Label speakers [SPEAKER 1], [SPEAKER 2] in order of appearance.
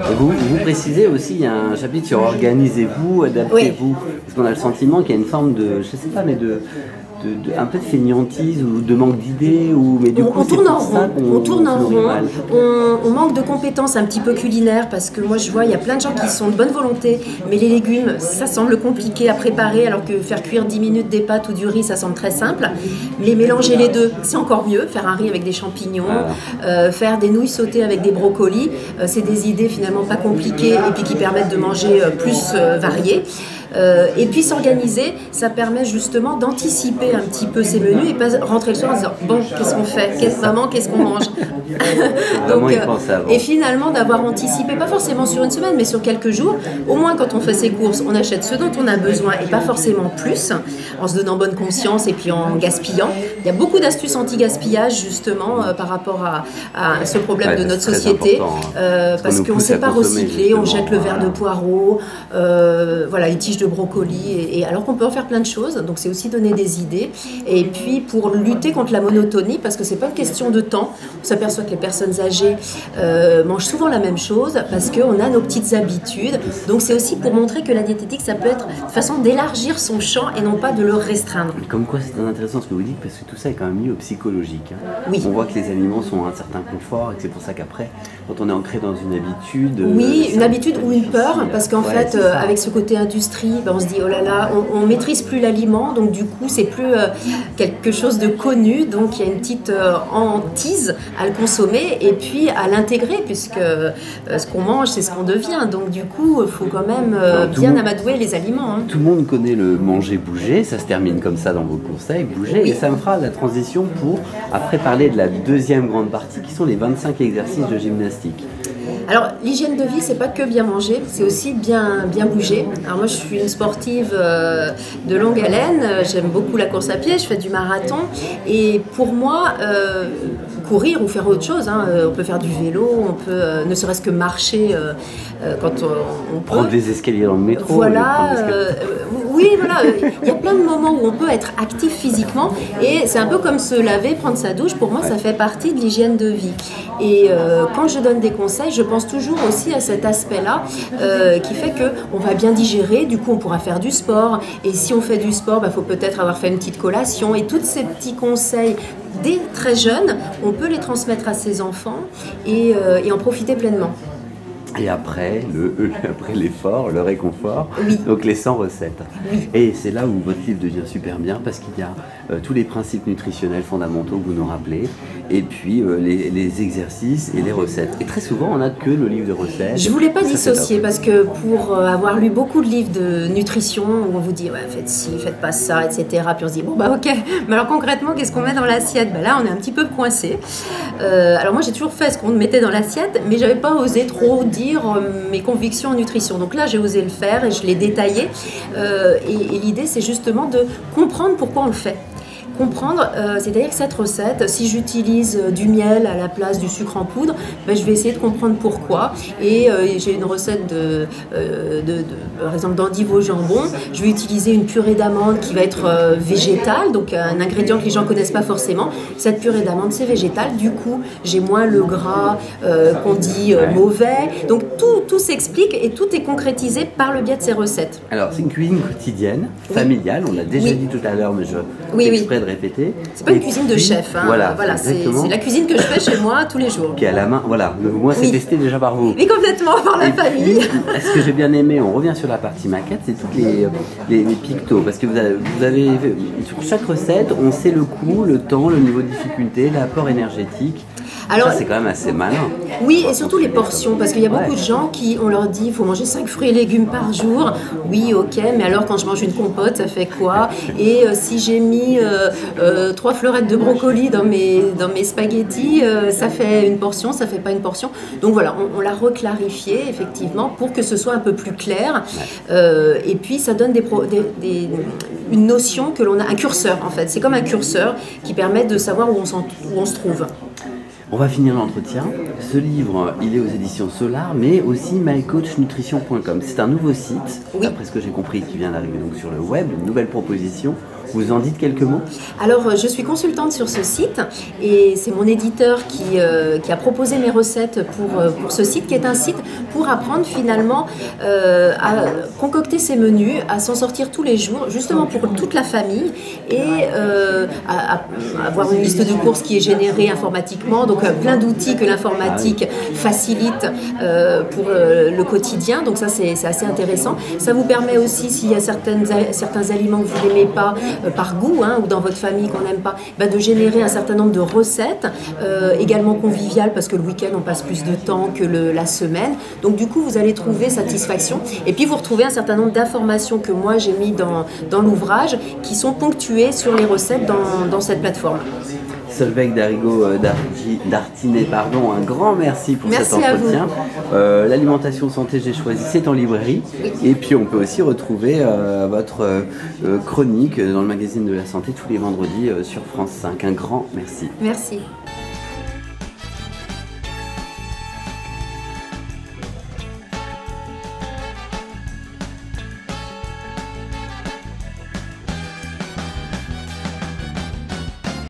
[SPEAKER 1] Et vous précisez aussi, il y a un chapitre sur organisez-vous, adaptez-vous. Parce qu'on a le sentiment qu'il y a une forme de, je sais pas, mais un peu de fainéantise ou de manque d'idées, mais du coup
[SPEAKER 2] on tourne en rond,
[SPEAKER 1] mal.
[SPEAKER 2] On manque de compétences un petit peu culinaires parce que moi je vois il y a plein de gens qui sont de bonne volonté, mais les légumes ça semble compliqué à préparer alors que faire cuire 10 minutes des pâtes ou du riz ça semble très simple. Les mélanger les deux c'est encore mieux, faire un riz avec des champignons, faire des nouilles sautées avec des brocolis, c'est des idées finalement pas compliquées et puis qui permettent de manger plus varié. Et puis s'organiser, ça permet justement d'anticiper un petit peu ces menus et pas rentrer le soir en disant bon qu'est-ce qu'on fait, qu'est-ce qu'on mange. Donc, et finalement d'avoir anticipé, pas forcément sur une semaine mais sur quelques jours, au moins quand on fait ses courses on achète ce dont on a besoin et pas forcément plus, en se donnant bonne conscience et puis en gaspillant. Il y a beaucoup d'astuces anti-gaspillage justement par rapport à ce problème de notre société, parce qu'on ne sait pas recycler, on jette le verre de poireau, voilà, les tiges de brocoli, et alors qu'on peut en faire plein de choses, donc c'est aussi donner des idées. Et puis pour lutter contre la monotonie, parce que c'est pas une question de temps, on s'aperçoit que les personnes âgées mangent souvent la même chose parce qu'on a nos petites habitudes, donc c'est aussi pour montrer que la diététique ça peut être une façon d'élargir son champ et non pas de le restreindre.
[SPEAKER 1] Comme quoi c'est intéressant ce que vous dites, parce que tout ça est quand même lié au psychologique.
[SPEAKER 2] Oui.
[SPEAKER 1] On voit que les aliments sont un certain confort et que c'est pour ça qu'après, quand on est ancré dans une habitude...
[SPEAKER 2] Oui, une habitude ou une peur, parce qu'en fait, avec ce côté industrie, on se dit oh là là, on maîtrise plus l'aliment, donc du coup c'est plus quelque chose de connu, donc il y a une petite hantise à le consommer et puis à l'intégrer, puisque ce qu'on mange c'est ce qu'on devient, donc du coup il faut quand même bien amadouer les aliments.
[SPEAKER 1] Tout le monde connaît le manger-bouger, ça se termine comme ça dans vos conseils, bouger, et ça me fera la transition pour après parler de la deuxième grande partie qui sont les 25 exercices de gymnastique.
[SPEAKER 2] Alors l'hygiène de vie c'est pas que bien manger, c'est aussi bien bouger. Alors moi je suis une sportive de longue haleine, j'aime beaucoup la course à pied, je fais du marathon et pour moi courir ou faire autre chose, on peut faire du vélo, on peut ne serait-ce que marcher quand on peut.
[SPEAKER 1] Prendre des escaliers dans le métro.
[SPEAKER 2] Voilà, oui voilà, il y a plein de moments où on peut être actif physiquement et c'est un peu comme se laver, prendre sa douche, pour moi ça fait partie de l'hygiène de vie. Et quand je donne des conseils, je pense toujours aussi à cet aspect-là qui fait qu'on va bien digérer, du coup on pourra faire du sport, et si on fait du sport, faut peut-être avoir fait une petite collation, et tous ces petits conseils dès très jeunes, on peut les transmettre à ses enfants et en profiter pleinement.
[SPEAKER 1] Et après l'effort, le réconfort,
[SPEAKER 2] oui.
[SPEAKER 1] Donc les 100 recettes.
[SPEAKER 2] Oui.
[SPEAKER 1] Et c'est là où votre livre devient super bien, parce qu'il y a tous les principes nutritionnels fondamentaux que vous nous rappelez, et puis les exercices et les recettes. Et très souvent, on n'a que le livre de recettes.
[SPEAKER 2] Je ne voulais pas dissocier, parce que pour avoir lu beaucoup de livres de nutrition, où on vous dit ouais, faites ci, faites pas ça, etc. Puis on se dit bon ok, mais alors concrètement, qu'est-ce qu'on met dans l'assiette? Là, on est un petit peu coincé. Alors moi, j'ai toujours fait ce qu'on mettait dans l'assiette, mais j'avais pas osé trop dire mes convictions en nutrition. Donc là, j'ai osé le faire et je l'ai détaillé. Et l'idée, c'est justement de comprendre pourquoi on le fait. Comprendre, c'est-à-dire que cette recette, si j'utilise du miel à la place du sucre en poudre, je vais essayer de comprendre pourquoi. Et j'ai une recette par exemple d'endives au jambon. Je vais utiliser une purée d'amande qui va être végétale, donc un ingrédient que les gens ne connaissent pas forcément. Cette purée d'amande, c'est végétal. Du coup, j'ai moins le gras qu'on dit mauvais. Donc tout s'explique et tout est concrétisé par le biais de ces recettes.
[SPEAKER 1] Alors, c'est une cuisine quotidienne, familiale. On l'a déjà dit tout à l'heure, mais je fais exprès de répéter.
[SPEAKER 2] C'est pas une cuisine de chef, voilà c'est la cuisine que je fais chez moi tous les jours.
[SPEAKER 1] Qui est à la main, voilà. Moi, c'est testé déjà par vous.
[SPEAKER 2] Oui, complètement, par la famille.
[SPEAKER 1] Ce que j'ai bien aimé, on revient sur la partie maquette, c'est toutes les pictos, parce que vous avez sur chaque recette, on sait le coût, le temps, le niveau de difficulté, l'apport énergétique. Alors, ça, c'est quand même assez malin.
[SPEAKER 2] Oui, et surtout les portions, parce qu'il y a beaucoup de gens qui, on leur dit, il faut manger 5 fruits et légumes par jour. Oui, ok, mais alors quand je mange une compote, ça fait quoi? Et si j'ai mis 3 fleurettes de brocoli dans mes spaghettis, ça fait une portion, ça fait pas une portion. Donc voilà, on l'a reclarifié, effectivement, pour que ce soit un peu plus clair. Et puis, ça donne une notion que l'on a, un curseur, en fait. C'est comme un curseur qui permet de savoir où on se trouve.
[SPEAKER 1] On va finir l'entretien. Ce livre, il est aux éditions Solar, mais aussi mycoachnutrition.com. C'est un nouveau site, d'après ce que j'ai compris, qui vient d'arriver donc sur le web, une nouvelle proposition. Vous en dites quelques mots?
[SPEAKER 2] Alors, je suis consultante sur ce site et c'est mon éditeur qui a proposé mes recettes pour ce site, qui est un site pour apprendre finalement à concocter ses menus, à s'en sortir tous les jours, justement pour toute la famille, et à avoir une liste de courses qui est générée informatiquement, donc plein d'outils que l'informatique facilite pour le quotidien, donc ça c'est assez intéressant. Ça vous permet aussi, s'il y a certains aliments que vous n'aimez pas par goût, ou dans votre famille qu'on n'aime pas, de générer un certain nombre de recettes, également conviviales, parce que le week-end on passe plus de temps que la semaine, donc du coup vous allez trouver satisfaction, et puis vous retrouvez un certain nombre d'informations que moi j'ai mis dans l'ouvrage, qui sont ponctuées sur les recettes dans cette plateforme.
[SPEAKER 1] Solveig Dartinet, un grand merci pour cet entretien. L'alimentation santé, j'ai choisi, c'est en librairie. Oui. Et puis on peut aussi retrouver votre chronique dans le magazine de la santé tous les vendredis sur France 5. Un grand merci.
[SPEAKER 2] Merci.